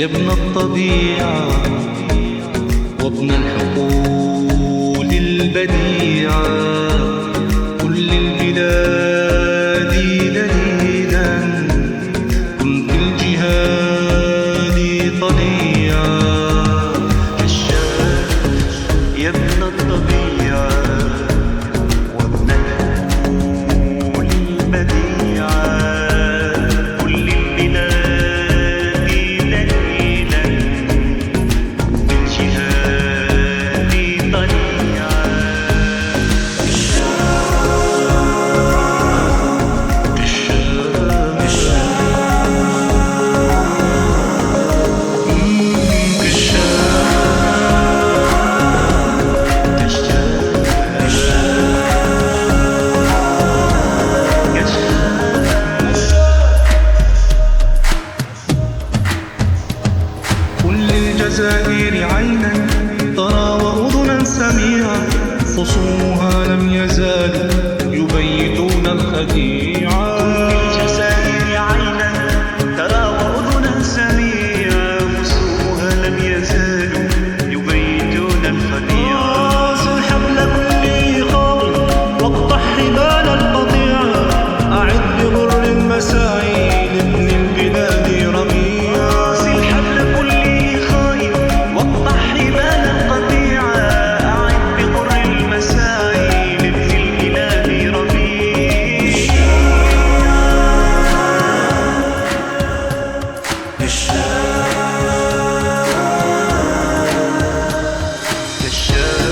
يا ابن الطبيعة وابن الحقول البديعة، كل البلاد دليلا، كن في الجهاد طليعا. كشاف يا ابن الطبيعة وابن الحقول البديعة، كل البلاد الجزائر عينا ترى وأذنا سميعة، خصومها لم يزالوا يبيتون الخديعة. الجزائر عينا ترى وأذنا سميعة، خصومها لم يزالوا يبيتون الخديعة. صل حبل كل خاض واقطع حبال القطيعة، أعد بغر المساعي لابن البلاد ربيعا. كشاف